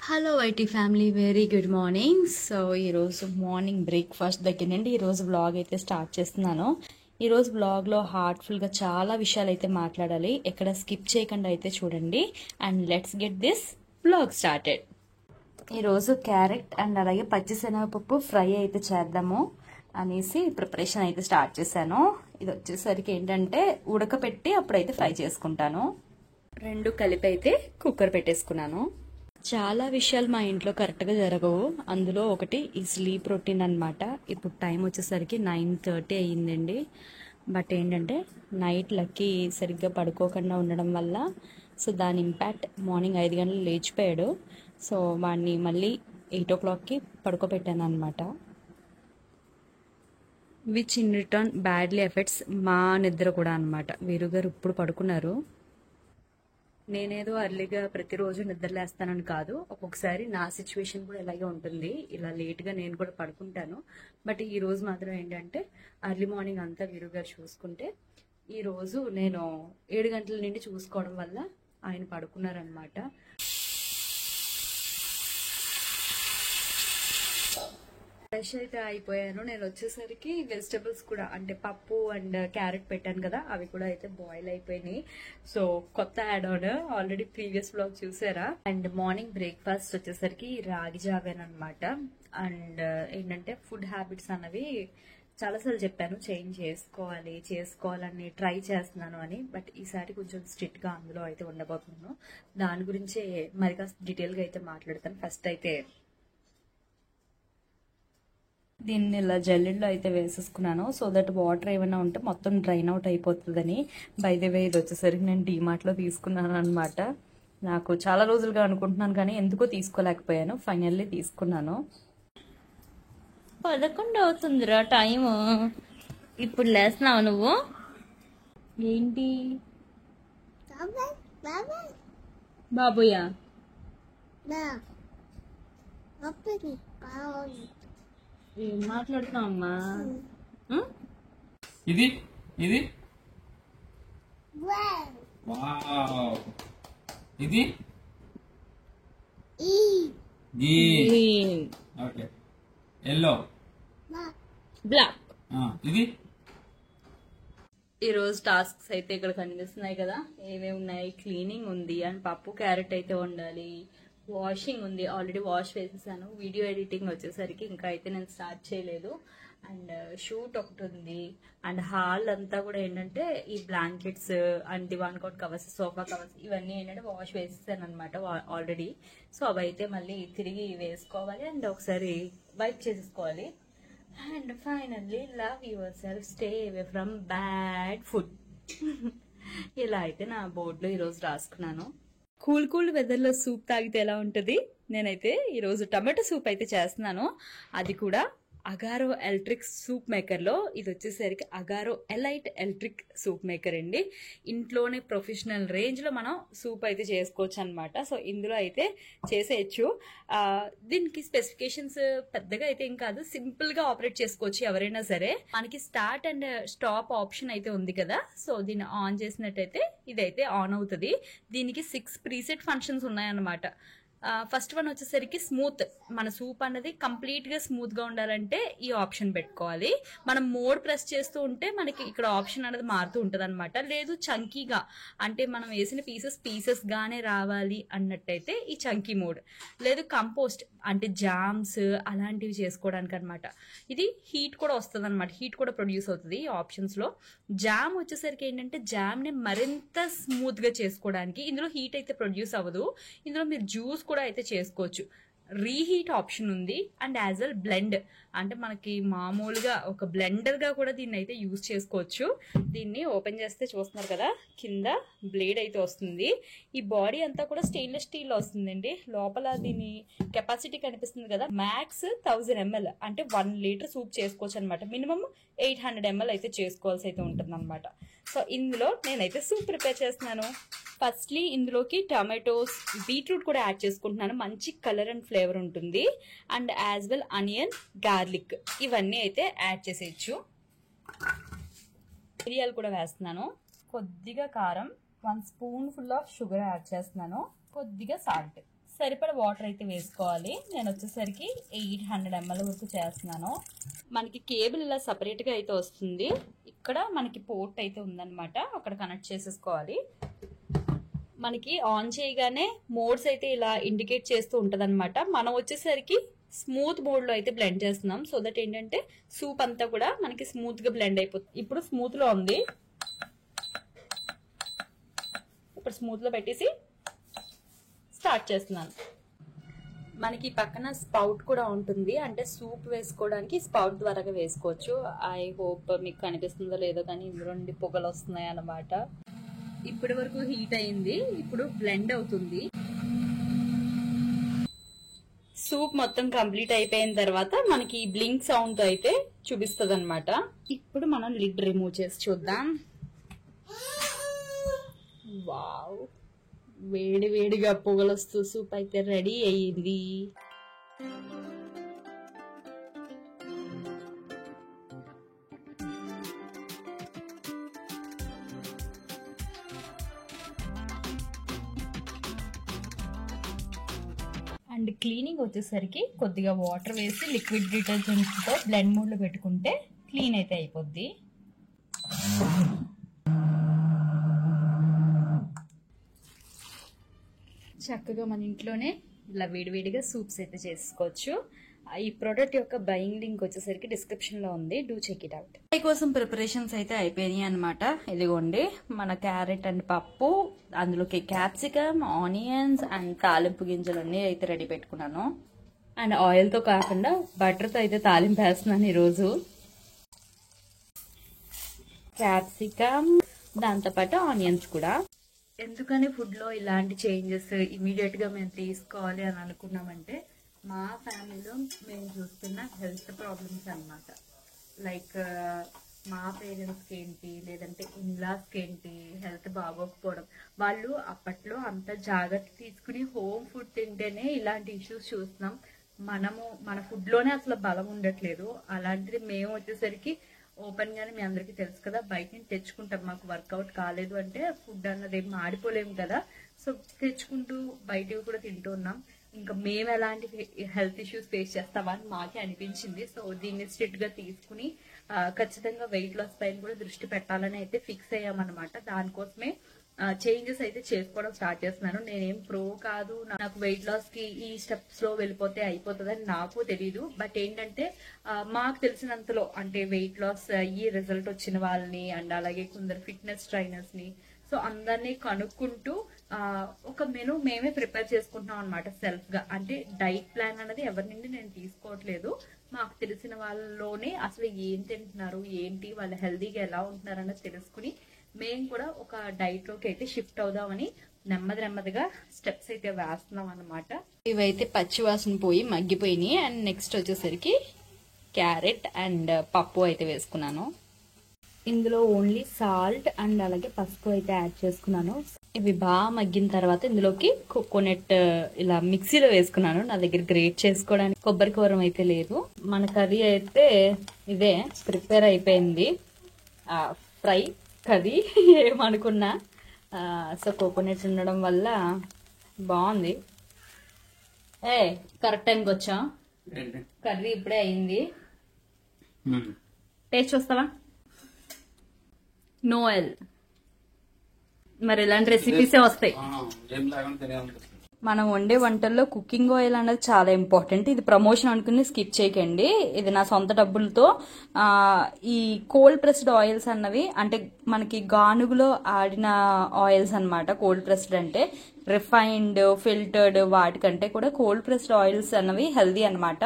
Hello IT family, very good morning. So ఈరోజు morning breakfast దగ్గర నుండి ఈరోజు వ్లాగ్ అయితే స్టార్ట్ చేస్తున్నాను. ఈరోజు వ్లాగ్లో హార్ట్ఫుల్గా చాలా విషయాలు అయితే మాట్లాడాలి. ఎక్కడ స్కిప్ చేయకుండా అయితే చూడండి. And let's get this vlog started. ఈరోజు క్యారెట్ అండ్ అలాగే పచ్చిశనగపప్పు ఫ్రై అయితే చేద్దాము అనేసి ప్రిపరేషన్ అయితే స్టార్ట్ చేశాను. ఇది వచ్చేసరికి ఏంటంటే ఉడకపెట్టి అప్పుడైతే ఫ్రై చేసుకుంటాను. రెండు కలిపి అయితే కుక్కర్ పెట్టేసుకున్నాను. చాలా విషయాలు మా ఇంట్లో కరెక్ట్గా జరగవు. అందులో ఒకటి ఈ స్లీప్ రొటీన్ అనమాట. ఇప్పుడు టైం వచ్చేసరికి 9:30 అయ్యిందండి. బట్ ఏంటంటే నైట్ లక్కీ సరిగ్గా పడుకోకుండా ఉండడం వల్ల సో దాని ఇంపాక్ట్ మార్నింగ్ 5 గంటలు లేచిపోయాడు. సో వాడిని మళ్ళీ 8 o'clockకి పడుకోబెట్టాను అనమాట. Which in return badly effects మా నిద్ర కూడా అనమాట. వీరుగారు ఇప్పుడు పడుకున్నారు. నేనేదో అర్లీగా ప్రతిరోజు నిద్రలేస్తానని కాదు, ఒక్కొక్కసారి నా సిచ్యువేషన్ కూడా ఇలాగే ఉంటుంది. ఇలా లేట్గా నేను కూడా పడుకుంటాను. బట్ ఈ రోజు మాత్రం ఏంటంటే అర్లీ మార్నింగ్ అంతా వీరుగారు చూసుకుంటే ఈ రోజు నేను 7 గంటల నుండి చూసుకోవడం వల్ల ఆయన పడుకున్నారనమాట. ఫ్రెష్ అయితే అయిపోయాను. నేను వచ్చేసరికి వెజిటబుల్స్ కూడా అంటే పప్పు అండ్ క్యారెట్ పెట్టాను కదా, అవి కూడా అయితే బాయిల్ అయిపోయినాయి. సో కొత్త add on, already previous blog చూసారా. అండ్ మార్నింగ్ బ్రేక్ఫాస్ట్ వచ్చేసరికి రాగి జావేనమాట. అండ్ ఏంటంటే ఫుడ్ హ్యాబిట్స్ అన్నవి చాలాసార్లు చెప్పాను, చేంజ్ చేసుకోవాలని ట్రై చేస్తున్నాను అని. బట్ ఈసారి కొంచెం స్ట్రిక్ట్ గా అందులో అయితే ఉండబోతున్నాను. దాని గురించి మరి కాస్త డీటెయిల్ గా అయితే మాట్లాడతాను. ఫస్ట్ అయితే దీన్ని ఇలా జల్లెడలో అయితే వేసేసుకున్నాను. సో దట్ వాటర్ ఏమైనా ఉంటే మొత్తం డ్రైన్ అవుట్ అయిపోతుందని. బై ద వే ఇది వచ్చేసరికి నేను డీమార్ట్లో తీసుకున్నాను అనమాట. నాకు చాలా రోజులుగా అనుకుంటున్నాను కానీ ఎందుకో తీసుకోలేకపోయాను. ఫైనల్లీ తీసుకున్నాను. 11 అవుతుందిరా టైము. ఇప్పుడు లేస్తున్నావు నువ్వు? ఏంటి బాబుయా? ఏం మాట్లాడుతున్నావు అమ్మా? ఇది ఇది వావ్, ఇది గ్రీన్, ఓకే, ఎల్లో, బ్లాక్. ఇది ఈ రోజు టాస్క్స్ అయితే ఇక్కడ కనిపిస్తున్నాయి కదా, ఏమేమి ఉన్నాయి. క్లీనింగ్ ఉంది అండ్ పప్పు క్యారెట్ అయితే వండాలి. వాషింగ్ ఉంది, ఆల్రెడీ వాష్ వేసేసాను. వీడియో ఎడిటింగ్ వచ్చేసరికి ఇంకా అయితే నేను స్టార్ట్ చేయలేదు. అండ్ షూట్ ఒకటి ఉంది. అండ్ హాల్ అంతా కూడా ఏంటంటే ఈ blankets and divan cot covers, sofa covers ఇవన్నీ ఏంటంటే వాష్ వేసేసాను అనమాట ఆల్రెడీ. సో అవి అయితే మళ్ళీ తిరిగి వేసుకోవాలి అండ్ ఒకసారి వైప్ చేసేసుకోవాలి. And finally love your self, stay away from bad food. ఇలా అయితే నా బోర్డులో ఈరోజు రాసుకున్నాను. కూల్ వెదర్లో సూప్ తాగితే ఎలా ఉంటుంది? నేనైతే ఈరోజు టమాటో సూప్ అయితే చేస్తున్నాను. అది కూడా అగారో ఎలక్ట్రిక్ సూప్ మేకర్లో. ఇది వచ్చేసరికి Agaro elite electric soup maker అండి. ఇంట్లోనే ప్రొఫెషనల్ రేంజ్లో మనం సూప్ అయితే చేసుకోవచ్చు అనమాట. సో ఇందులో అయితే చేసేయచ్చు. దీనికి స్పెసిఫికేషన్స్ పెద్దగా అయితే ఏం కాదు, సింపుల్గా ఆపరేట్ చేసుకోవచ్చు ఎవరైనా సరే. మనకి స్టార్ట్ అండ్ స్టాప్ ఆప్షన్ అయితే ఉంది కదా, సో దీన్ని ఆన్ చేసినట్టయితే ఇదైతే ఆన్ అవుతుంది. దీనికి 6 ప్రీసెట్ ఫంక్షన్స్ ఉన్నాయన్నమాట. ఫస్ట్ వన్ వచ్చేసరికి స్మూత్. మన సూప్ అన్నది కంప్లీట్ గా స్మూత్ గా ఉండాలంటే ఈ ఆప్షన్ పెట్టుకోవాలి. మనం మోడ్ ప్రెస్ చేస్తూ ఉంటే మనకి ఇక్కడ ఆప్షన్ అనేది మారుతూ ఉంటది అనమాట. లేదు చంకీగా అంటే మనం వేసిన పీసెస్ గానే రావాలి అన్నట్టయితే ఈ చంకీ మోడ్. లేదు కంపోస్ట్ అంటే జామ్స్ అలాంటివి చేసుకోవడానికి అనమాట. ఇది హీట్ కూడా వస్తుంది అనమాట, హీట్ కూడా ప్రొడ్యూస్ అవుతుంది ఈ ఆప్షన్స్ లో. జామ్ వచ్చేసరికి ఏంటంటే జామ్ ని మరింత స్మూత్ గా చేసుకోవడానికి. ఇందులో హీట్ అయితే ప్రొడ్యూస్ అవ్వదు. ఇందులో మీరు జ్యూస్ కూడా అయితే చేసుకోవచ్చు. రీహీట్ ఆప్షన్ ఉంది. అండ్ యాజ్ వెల్ బ్లెండ్ అంటే మనకి మామూలుగా ఒక బ్లెండర్ గా కూడా దీన్ని అయితే యూజ్ చేసుకోవచ్చు. దీన్ని ఓపెన్ చేస్తే చూస్తున్నారు కదా, కింద బ్లేడ్ అయితే వస్తుంది. ఈ బాడీ అంతా కూడా స్టెయిన్లెస్ స్టీల్ లో వస్తుందండి. లోపల దీని కెపాసిటీ కనిపిస్తుంది కదా, మ్యాక్స్ 1000 ml అంటే 1 లీటర్ సూప్ చేసుకోవచ్చు అనమాట. మినిమం 800 ml అయితే చేసుకోవాల్సి అయితే ఉంటుంది అనమాట. సో ఇందులో నేనైతే సూప్ ప్రిపేర్ చేస్తున్నాను. ఫస్ట్లీ ఇందులోకి టమాటోస్, బీట్రూట్ కూడా యాడ్ చేసుకుంటున్నాను. మంచి కలర్ అండ్ ఫ్లేవర్ ఉంటుంది. And as well onion, garlic ఇవన్నీ అయితే యాడ్ చేసేయచ్చు. మిరియాలు కూడా వేస్తున్నాను. కొద్దిగా కారం, 1 spoon full of sugar add చేస్తున్నాను. కొద్దిగా సాల్ట్. సరిపడ వాటర్ అయితే వేసుకోవాలి. నేను వచ్చేసరికి 800 ml వరకు చేస్తున్నాను. మనకి కేబుల్ ఇలా సపరేట్గా అయితే వస్తుంది. ఇక్కడ మనకి పోర్ట్ అయితే ఉందన్నమాట, అక్కడ కనెక్ట్ చేసేసుకోవాలి. మనకి ఆన్ చేయగానే మోడ్స్ అయితే ఇలా ఇండికేట్ చేస్తూ ఉంటుంది అనమాట. మనం వచ్చేసరికి స్మూత్ మోడ్ లో అయితే బ్లెండ్ చేస్తున్నాం. సో దట్ ఏంటంటే సూప్ అంతా కూడా మనకి స్మూత్ గా బ్లెండ్ అయిపోతుంది. ఇప్పుడు స్మూత్ లో ఉంది, ఇప్పుడు స్మూత్ లో పెట్టేసి స్టార్ట్ చేస్తున్నాను. మనకి పక్కన స్పౌట్ కూడా ఉంటుంది, అంటే సూప్ వేసుకోవడానికి స్పౌట్ ద్వారా వేసుకోవచ్చు. ఐ హోప్ మీకు కనిపిస్తుందో లేదో కానీ ఇందులో నుండి పొగలు వస్తున్నాయి అన్నమాట. ఇప్పటి వరకు హీట్ అయింది, ఇప్పుడు బ్లెండ్ అవుతుంది. సూప్ మొత్తం కంప్లీట్ అయిపోయిన తర్వాత మనకి బ్లింక్ సౌండ్ అయితే చూపిస్తుంది అనమాట. ఇప్పుడు మనం లిడ్ రిమూవ్ చేసి చూద్దాం. వావ్, వేడి వేడిగా పొగలొస్తూ సూప్ అయితే రెడీ అయ్యింది. అండ్ క్లీనింగ్ వచ్చేసరికి కొద్దిగా వాటర్ వేసి లిక్విడ్ డిటర్జెంట్తో బ్లెండ్ మోడ్లో పెట్టుకుంటే క్లీన్ అయితే అయిపోద్ది. చక్కగా మన ఇంట్లోనే ఇలా వేడివేడిగా సూప్స్ అయితే చేసుకోవచ్చు. ఈ ప్రోడక్ట్ యొక్క బయింగ్ లింక్ వచ్చేసరికి డిస్క్రిప్షన్ లో ఉంది, do check it out. Fry కోసం ప్రిపరేషన్స్ అయితే అయిపోయినాయి అనమాట. ఇదిగోండి మన క్యారెట్ అండ్ పప్పు, అందులోకి క్యాప్సికమ్, ఆనియన్స్ అండ్ తాలింపు గింజలు అన్ని అయితే రెడీ పెట్టుకున్నాను. అండ్ ఆయిల్ తో కాకుండా బటర్ తో అయితే తాలింపు వేస్తున్నాను ఈరోజు. క్యాప్సికమ్, దాంతోపాటు ఆనియన్స్ కూడా. ఎందుకని ఫుడ్ లో ఇలాంటి చేంజెస్ ఇమీడియట్ గా మేము తీసుకోవాలి అని అనుకున్నామంటే, మా ఫ్యామిలీలో మేము చూస్తున్న హెల్త్ ప్రాబ్లమ్స్ అన్నమాట. లైక్ మా పేరెంట్స్కి ఏంటి, లేదంటే ఇన్లాస్కి ఏంటి హెల్త్ బాగోకపోవడం. వాళ్ళు అప్పట్లో అంత జాగ్రత్త తీసుకుని హోమ్ ఫుడ్ తింటేనే ఇలాంటి ఇష్యూస్ చూస్తున్నాం. మనము మన ఫుడ్లోనే అసలు బలం ఉండట్లేదు. అలాంటిది మేము వచ్చేసరికి ఓపెన్ గానే మీ అందరికీ తెలుసు కదా, బయట నుంచి తెచ్చుకుంటాం. మాకు వర్కౌట్ కాలేదు అంటే ఫుడ్ అన్నది ఏం మాడిపోలేము కదా, సో తెచ్చుకుంటూ బయటవి కూడా తింటూ ఉన్నాం. ఇంకా మేము ఎలాంటి హెల్త్ ఇష్యూస్ ఫేస్ చేస్తామని మాకే అనిపించింది. సో దీన్ని స్ట్రిక్ట్ గా తీసుకుని ఖచ్చితంగా వెయిట్ లాస్ పైన కూడా దృష్టి పెట్టాలని అయితే ఫిక్స్ అయ్యామన్నమాట. దానికోసమే చేంజెస్ అయితే చేసుకోవడం స్టార్ట్ చేస్తున్నాను. నేనేం ప్రో కాదు, నాకు వెయిట్ లాస్ కి ఈ స్టెప్స్ లో వెళ్ళిపోతే అయిపోతుందని నాకు తెలీదు. బట్ ఏంటంటే మాకు తెలిసినంతలో, అంటే వెయిట్ లాస్ అయ్యి రిజల్ట్ వచ్చిన వాళ్ళని అండ్ అలాగే కొందరు ఫిట్నెస్ ట్రైనర్స్ ని, సో అందరినీ కనుక్కుంటూ ఒక మెనూ మేమే ప్రిపేర్ చేసుకుంటున్నాం అనమాట సెల్ఫ్ గా. అంటే డైట్ ప్లాన్ అనేది ఎవరి నుండి నేను తీసుకోవట్లేదు. మాకు తెలిసిన వాళ్ళలోనే అసలు ఏం తింటున్నారు, ఏంటి, వాళ్ళు హెల్దీగా ఎలా ఉంటున్నారు అన్నది తెలుసుకుని మేము కూడా ఒక డైట్ లోకి అయితే షిఫ్ట్ అవుదామని నెమ్మదిగా స్టెప్స్ అయితే వేస్తున్నాం అనమాట. ఇవైతే పచ్చి వాసన పోయి మగ్గిపోయినాయి. అండ్ నెక్స్ట్ వచ్చేసరికి క్యారెట్ అండ్ పప్పు అయితే వేసుకున్నాను. ఇందులో ఓన్లీ సాల్ట్ అండ్ అలాగే పసుపు అయితే యాడ్ చేసుకున్నాను. ఇవి బాగా మగ్గిన తర్వాత ఇందులోకి కోకోనట్ ఇలా మిక్సీలో వేసుకున్నాను. నా దగ్గర గ్రేట్ చేసుకోవడానికి కొబ్బరి కూరం అయితే లేదు. మన కర్రీ అయితే ఇదే ప్రిపేర్ అయిపోయింది, ఫ్రై కర్రీ ఏమనుకున్నా. సో కోకోనట్ ఉండడం వల్ల బాగుంది. కరెక్ట్ టైంకి వచ్చాం. కర్రీ ఇప్పుడే అయింది, టేస్ట్ చూస్తావా? No oil. మరి ఇలాంటి రెసిపీసే వస్తాయి. మనం వండే వంటల్లో కుకింగ్ ఆయిల్ అనేది చాలా ఇంపార్టెంట్. ఇది ప్రమోషన్ అనుకుని స్కిప్ చేయకండి. ఇది నా సొంత డబ్బులతో ఈ కోల్డ్ ప్రెస్డ్ ఆయిల్స్ అన్నవి, అంటే మనకి గానుగులో ఆడిన ఆయిల్స్ అన్నమాట. కోల్డ్ ప్రెస్డ్ అంటే రిఫైన్డ్, ఫిల్టర్డ్ వాటికంటే కూడా కోల్డ్ ప్రెస్డ్ ఆయిల్స్ అన్నవి హెల్దీ అన్నమాట.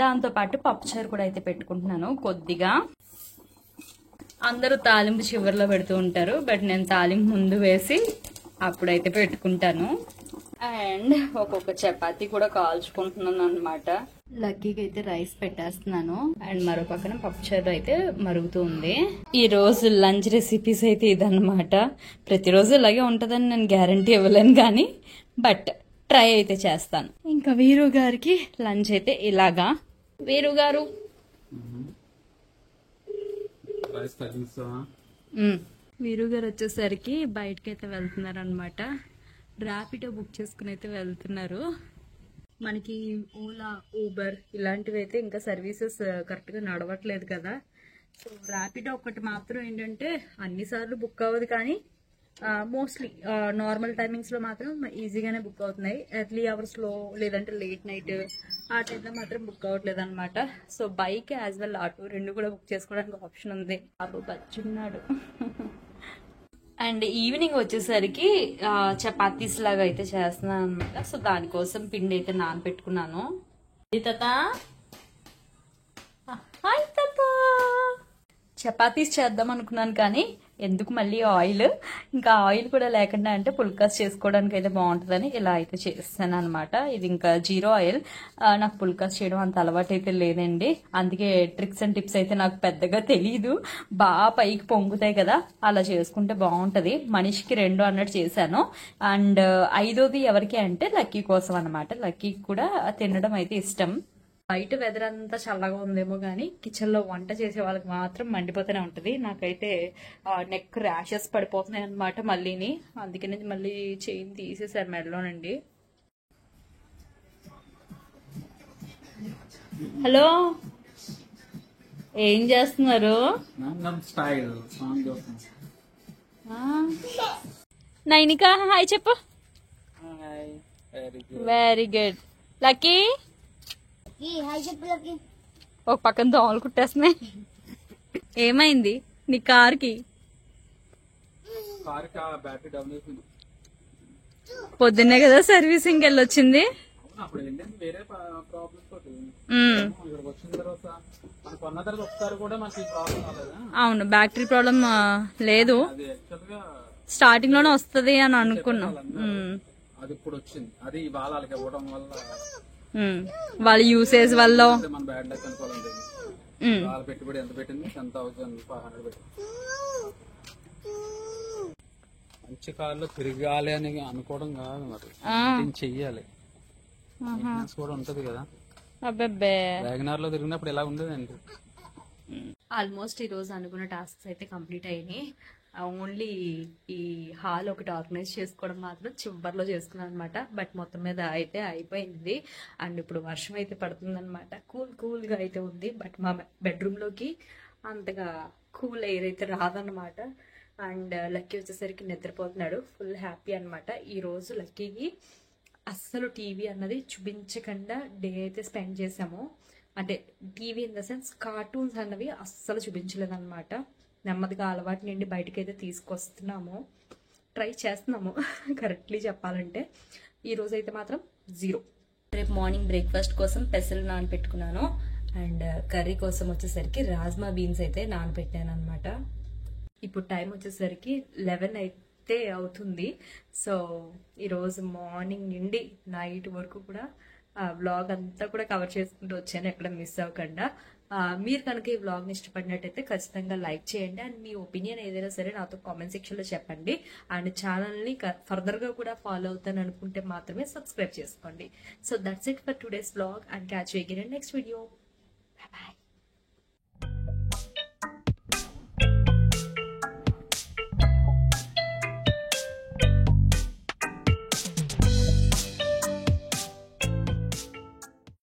దాంతో పాటు పప్పుచారు కూడా అయితే పెట్టుకుంటున్నాను కొద్దిగా. అందరూ తాలింపు చివరిలో పెడుతూ ఉంటారు, బట్ నేను తాలింపు ముందు వేసి అప్పుడైతే పెట్టుకుంటాను. అండ్ ఒక్కొక్క చపాతీ కూడా కాల్చుకుంటున్నాను అనమాట. లక్కీగా అయితే రైస్ పెట్టేస్తున్నాను. అండ్ మరో పక్కన పప్పుచారు అయితే మరుగుతుంది. ఈ రోజు లంచ్ రెసిపీస్ అయితే ఇదన్నమాట. ప్రతిరోజు ఇలాగే ఉంటుందని నేను గ్యారంటీ ఇవ్వలేను కానీ, బట్ ట్రై అయితే చేస్తాను. ఇంకా వీరు గారికి లంచ్ అయితే ఇలాగా. వీరు గారు వీరు గారు వచ్చేసరికి బయటకి అయితే వెళ్తున్నారు అనమాట. ర్యాపిడో బుక్ చేసుకుని అయితే వెళ్తున్నారు. మనకి ఓలా ఊబర్ ఇలాంటివి అయితే ఇంకా సర్వీసెస్ కరెక్ట్గా నడవట్లేదు కదా. సో ర్యాపిడో ఒకటి మాత్రం ఏంటంటే అన్నిసార్లు బుక్ అవ్వదు, కానీ మోస్ట్లీ నార్మల్ టైమింగ్స్లో మాత్రం ఈజీగానే బుక్ అవుతున్నాయి. ఎర్లీ అవర్స్లో లేదంటే లేట్ నైట్ ఆ టైంలో మాత్రం బుక్ అవ్వట్లేదు అనమాట. So bike as well auto రెండు కూడా బుక్ చేసుకోవడానికి ఆప్షన్ ఉంది. బాబు బచ్చున్నాడు. అండ్ ఈవినింగ్ వచ్చేసరికి చపాతీస్ లాగా అయితే చేస్తున్నాను అనమాట. సో దానికోసం పిండి అయితే నానబెట్టుకున్నాను. తాత హాయ్ తాత, చపాతీస్ చేద్దాం అనుకున్నాను కానీ ఎందుకు మళ్ళీ ఆయిల్, ఇంకా ఆయిల్ కూడా లేకుండా అంటే పుల్కాస్ చేసుకోవడానికి అయితే బాగుంటుందని ఇలా అయితే చేస్తాను అనమాట. ఇది ఇంకా జీరో ఆయిల్. నాకు పుల్కాస్ చేయడం అంత అలవాటు అయితే లేదండి, అందుకే ట్రిక్స్ అండ్ టిప్స్ అయితే నాకు పెద్దగా తెలీదు. బాగా పైకి పొంగుతాయి కదా, అలా చేసుకుంటే బాగుంటది. మనిషికి 2 అన్నట్టు చేశాను. అండ్ 5వది ఎవరికి అంటే లక్కీ కోసం అనమాట. లక్కీకి కూడా తినడం అయితే ఇష్టం. బయట వెదర్ అంతా చల్లగా ఉందేమో కానీ కిచెన్ లో వంట చేసే వాళ్ళకి మాత్రం మండిపోతూనే ఉంటది. నాకైతే నెక్ ర్యాషెస్ పడిపోతున్నాయి అనమాట మళ్ళీని. అందుకని మళ్ళీ చైన్ తీసేసారు మెడలోనండి. హలో, ఏం చేస్తున్నారు? నైనిక హాయ్ చెప్పు. Very good. లక్కీ ఒక పక్కన దోమలు కుట్టేస్తున్నాయి. ఏమైంది నీ కార్కి? పొద్దున్నే కదా సర్వీసింగ్ వెళ్ళొచ్చింది. అవును, బ్యాటరీ ప్రాబ్లం లేదు, స్టార్టింగ్ లోనే వస్తుంది అని అనుకున్నాం. వాళ్ళ యూసేజ్ వల్ల పెట్టుబడి ఎంత పెట్టింది? 10,500 మంచి కార్లో తిరగాలి అని అనుకోవడం కాదు, మరి చెయ్యాలి. కూడా ఉంటది కదా. అబ్బబ్బే, వ్యాగనార్ లో తిరిగినప్పుడు ఎలా ఉండేదండి. ఆల్మోస్ట్ ఈ రోజు అనుకున్న టాస్క్స్ అయితే కంప్లీట్ అయినాయి. ఓన్లీ ఈ హాల్ ఒకటి ఆర్గనైజ్ చేసుకోవడం మాత్రం చివరిలో చేసుకున్నాను అనమాట. బట్ మొత్తం మీద అయితే అయిపోయింది. అండ్ ఇప్పుడు వర్షం అయితే పడుతుంది అనమాట. కూల్గా అయితే ఉంది. బట్ మా బెడ్రూమ్లోకి అంతగా కూల్ ఎయిర్ అయితే రాదనమాట. అండ్ లక్కీ వచ్చేసరికి నిద్రపోతున్నాడు. ఫుల్ హ్యాపీ అనమాట. ఈరోజు లక్కీకి అస్సలు టీవీ అన్నది చూపించకుండా డే అయితే స్పెండ్ చేసాము. అంటే TV in the sense cartoons అన్నవి అస్సలు చూపించలేదన్నమాట. నెమ్మదిగా అలవాటు నుండి బయటకు అయితే తీసుకొస్తున్నాము, ట్రై చేస్తున్నాము కరెక్ట్లీ చెప్పాలంటే. ఈ రోజు అయితే మాత్రం 0. రేపు మార్నింగ్ బ్రేక్ఫాస్ట్ కోసం పెసలు నానబెట్టుకున్నాను. అండ్ కర్రీ కోసం వచ్చేసరికి రాజ్మా బీన్స్ అయితే నానబెట్టాను అనమాట. ఇప్పుడు టైం వచ్చేసరికి 11 అయితే అవుతుంది. సో ఈరోజు మార్నింగ్ నుండి నైట్ వరకు కూడా వ్లాగ్ అంతా కూడా కవర్ చేసుకుంటూ వచ్చాను, ఎక్కడ మిస్ అవ్వకుండా. మీరు కనుక ఈ వ్లాగ్ని ఇష్టపడినట్టయితే ఖచ్చితంగా లైక్ చేయండి. అండ్ మీ ఒపీనియన్ ఏదైనా సరే నాతో కామెంట్ సెక్షన్లో చెప్పండి. అండ్ ఛానల్ని ఫర్దర్గా కూడా ఫాలో అవుతాను అనుకుంటే మాత్రమే సబ్స్క్రైబ్ చేసుకోండి. So that's it for today's vlog and catch you again in next video. By by.